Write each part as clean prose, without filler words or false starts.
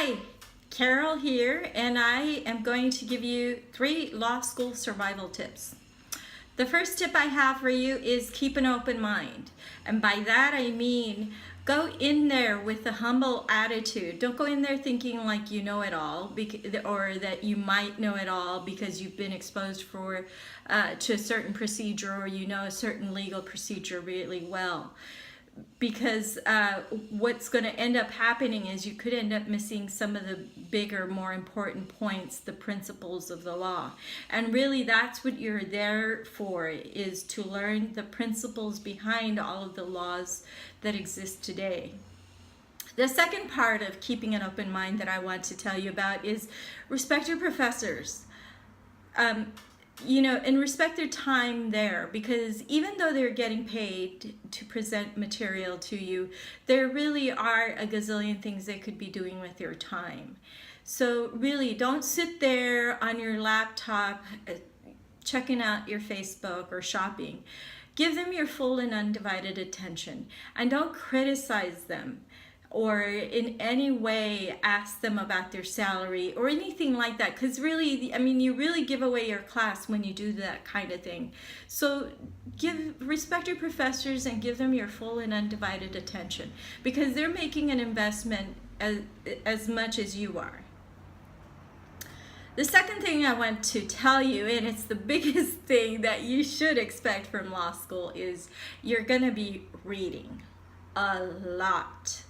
Hi, Carol here, and I am going to give you 3 law school survival tips. The first tip I have for you is keep an open mind. And by that I mean go in there with a humble attitude. Don't go in there thinking like you know it all or that you might know it all because you've been exposed to a certain procedure or you know a certain legal procedure really well. Because what's going to end up happening is you could end up missing some of the bigger, more important points, the principles of the law. And really that's what you're there for, is to learn the principles behind all of the laws that exist today. The second part of keeping an open mind that I want to tell you about is respect your professors. And respect their time there, because even though they're getting paid to present material to you, there really are a gazillion things they could be doing with your time. So really don't sit there on your laptop checking out your Facebook or shopping. Give them your full and undivided attention, and don't criticize them or in any way ask them about their salary or anything like that, because really, you really give away your class when you do that kind of thing. So respect your professors and give them your full and undivided attention, because they're making an investment as much as you are. The second thing I want to tell you, and it's the biggest thing that you should expect from law school, is you're gonna be reading a lot.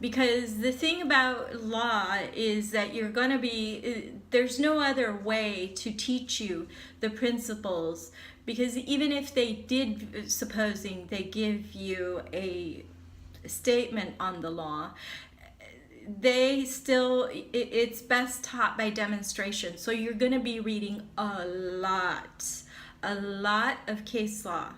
Because the thing about law is that there's no other way to teach you the principles, because even if they did, supposing they give you a statement on the law, it's best taught by demonstration. So you're going to be reading a lot of case law,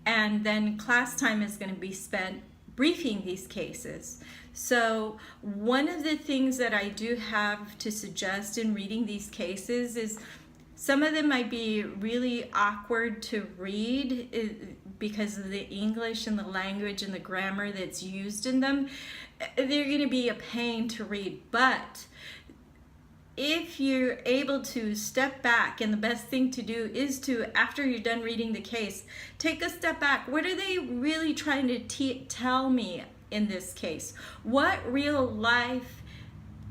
and then class time is going to be spent briefing these cases. So one of the things that I do have to suggest in reading these cases is some of them might be really awkward to read because of the English and the language and the grammar that's used in them. They're going to be a pain to read, but if you're able to step back, and the best thing to do is to, after you're done reading the case, take a step back. What are they really trying to tell me in this case? What real life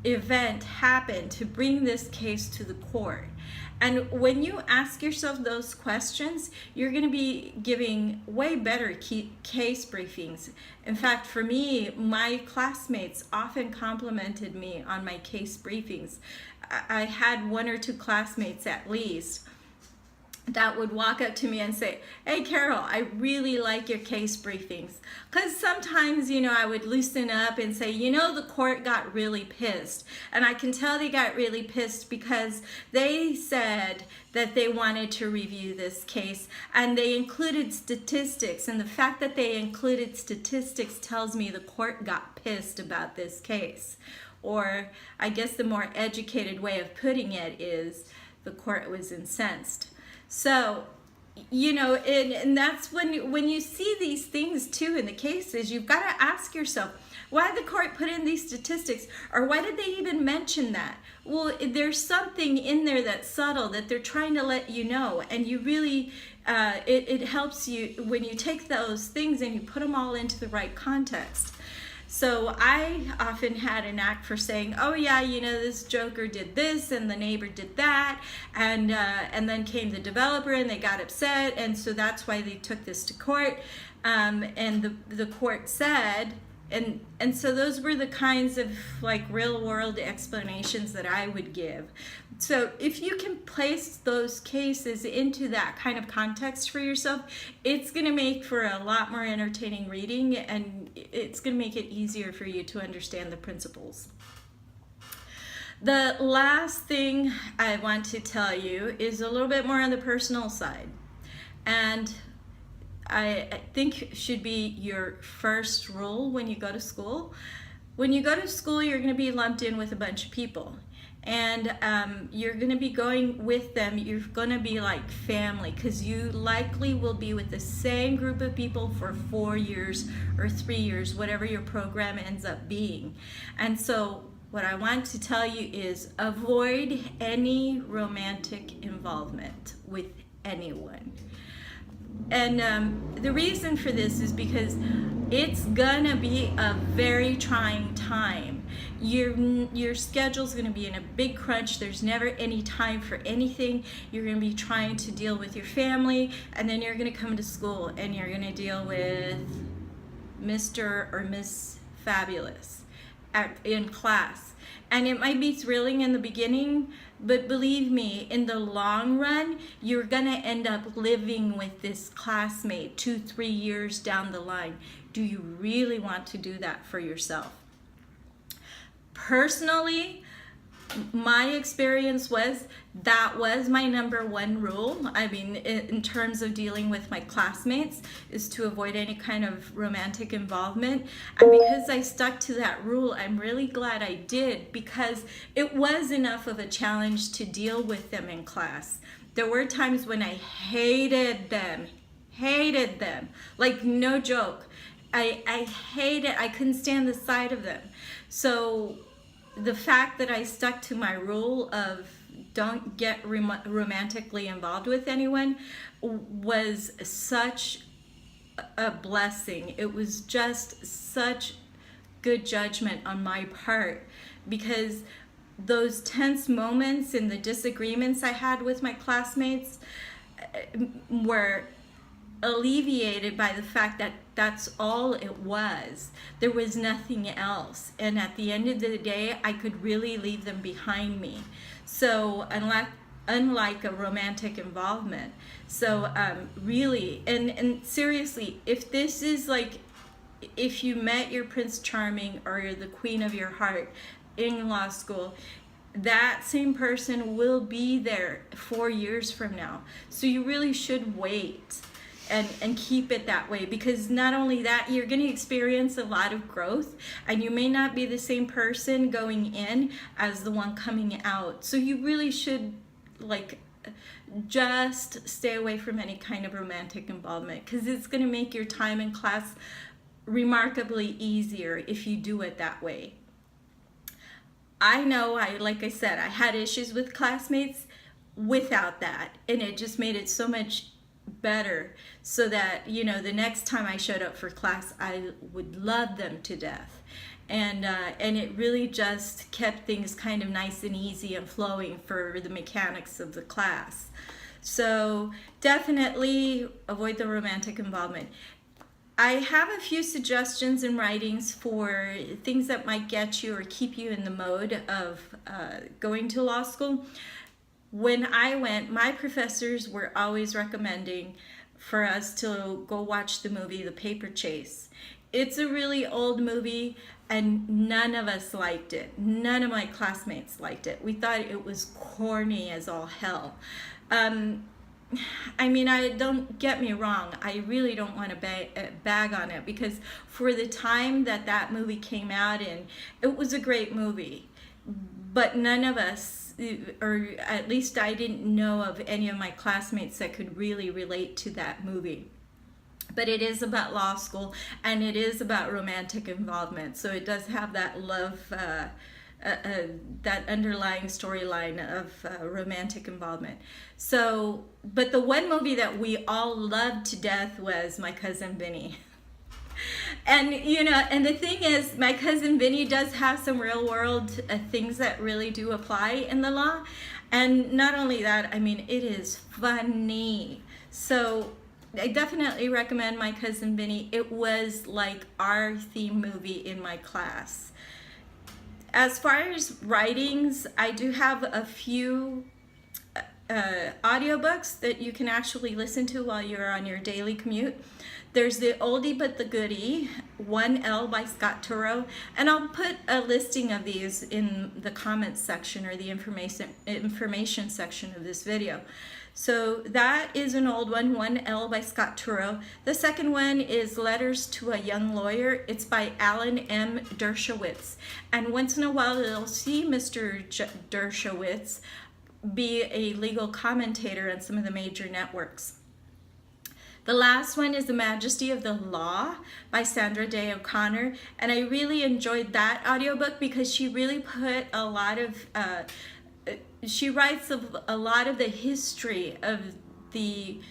event happened to bring this case to the court? And when you ask yourself those questions, you're going to be giving way better case briefings. In fact, for me, my classmates often complimented me on my case briefings. I had 1 or 2 classmates at least that would walk up to me and say, "Hey Carol, I really like your case briefings." Because sometimes, I would loosen up and say, the court got really pissed. And I can tell they got really pissed because they said that they wanted to review this case, and they included statistics. And the fact that they included statistics tells me the court got pissed about this case. Or I guess the more educated way of putting it is the court was incensed. So, and that's when you see these things too in the cases, you've got to ask yourself, why did the court put in these statistics? Or why did they even mention that? Well, there's something in there that's subtle that they're trying to let you know. And you really, it helps you when you take those things and you put them all into the right context. So I often had a knack for saying, oh yeah, this joker did this and the neighbor did that, and then came the developer and they got upset, and so that's why they took this to court, and the court said, and so those were the kinds of real world explanations that I would give. So if you can place those cases into that kind of context for yourself, it's going to make for a lot more entertaining reading, and it's going to make it easier for you to understand the principles. The last thing I want to tell you is a little bit more on the personal side, and I think should be your first rule when you go to school. When you go to school, you're going to be lumped in with a bunch of people. And you're going to be going with them. You're going to be like family, because you likely will be with the same group of people for 4 years or 3 years, whatever your program ends up being. And so what I want to tell you is avoid any romantic involvement with anyone. And the reason for this is because it's gonna be a very trying time. Your schedule's gonna be in a big crunch. There's never any time for anything. You're gonna be trying to deal with your family, and then you're gonna come to school and you're gonna deal with Mr. or Miss Fabulous in class. And it might be thrilling in the beginning, but believe me, in the long run, you're gonna end up living with this classmate 2-3 years down the line. Do you really want to do that for yourself? Personally, my experience was that was my number one rule. I mean, in terms of dealing with my classmates, is to avoid any kind of romantic involvement. And because I stuck to that rule, I'm really glad I did, because it was enough of a challenge to deal with them in class. There were times when I hated them, like no joke. I hated, I couldn't stand the sight of them. So the fact that I stuck to my rule of don't get romantically involved with anyone was such a blessing. It was just such good judgment on my part, because those tense moments and the disagreements I had with my classmates were alleviated by the fact that that's all it was. There was nothing else. And at the end of the day, I could really leave them behind me. So unlike a romantic involvement. So really, and seriously, if this is like, if you met your Prince Charming or you're the queen of your heart in law school, that same person will be there 4 years from now. So you really should wait and keep it that way, because not only that, you're going to experience a lot of growth, and you may not be the same person going in as the one coming out. So you really should just stay away from any kind of romantic involvement, because it's going to make your time in class remarkably easier if you do it that way. I know, like I said, I had issues with classmates without that, and it just made it so much better, so that, you know, the next time I showed up for class, I would love them to death. And it really just kept things kind of nice and easy and flowing for the mechanics of the class. So definitely avoid the romantic involvement. I have a few suggestions and writings for things that might get you or keep you in the mode of going to law school. When I went, my professors were always recommending for us to go watch the movie The Paper Chase. It's a really old movie, and none of us liked it. None of my classmates liked it. We thought it was corny as all hell. I mean, don't get me wrong, I really don't want to bag on it, because for the time that that movie came out in, it was a great movie. But none of us, or at least I didn't know of any of my classmates that could really relate to that movie. But it is about law school, and it is about romantic involvement. So it does have that love, that underlying storyline of romantic involvement. So, but the one movie that we all loved to death was My Cousin Vinny. And, you know, and the thing is, My Cousin Vinny does have some real world things that really do apply in the law. And not only that, I mean, it is funny. So I definitely recommend My Cousin Vinny. It was like our theme movie in my class. As far as writings, I do have a few audiobooks that you can actually listen to while you're on your daily commute. There's The Oldie But the Goodie, 1L by Scott Turow, and I'll put a listing of these in the comments section or the information section of this video. So that is an old one, 1L by Scott Turow. The second one is Letters to a Young Lawyer. It's by Alan M. Dershowitz. And once in a while, you'll see Mr. Dershowitz be a legal commentator on some of the major networks. The last one is The Majesty of the Law by Sandra Day O'Connor, and I really enjoyed that audiobook because she really put a lot of she writes a lot of the history of the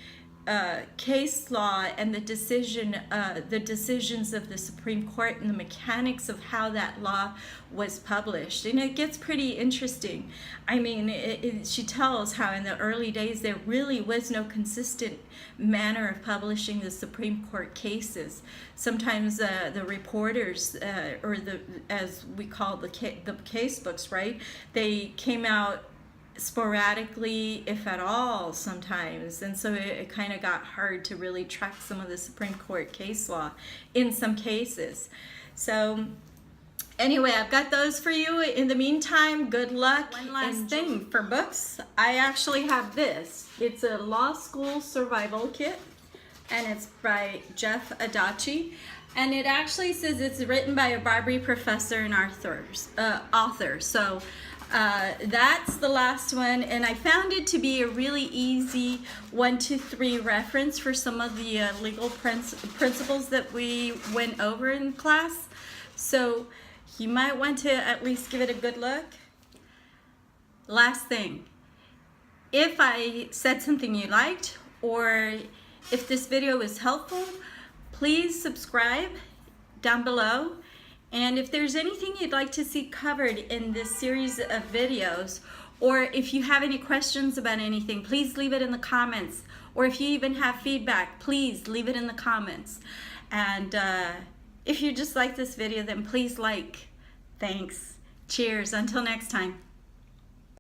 case law and the decisions of the Supreme Court and the mechanics of how that law was published, and it gets pretty interesting. I mean, she tells how in the early days there really was no consistent manner of publishing the Supreme Court cases. Sometimes the reporters, or the, as we call the case books, right? They came out sporadically, if at all, sometimes, and so it kind of got hard to really track some of the Supreme Court case law in some cases. So anyway, I've got those for you. In the meantime, good luck. One last thing for books, I actually have this. It's a law school survival kit, and it's by Jeff Adachi, and it actually says it's written by a Barbary professor and author. So that's the last one, and I found it to be a really easy 1 to 3 reference for some of the legal principles that we went over in class. So you might want to at least give it a good look. Last thing, if I said something you liked, or if this video was helpful, please subscribe down below. And if there's anything you'd like to see covered in this series of videos, or if you have any questions about anything, please leave it in the comments. Or if you even have feedback, please leave it in the comments. And if you just like this video, then please like. Thanks. Cheers. Until next time.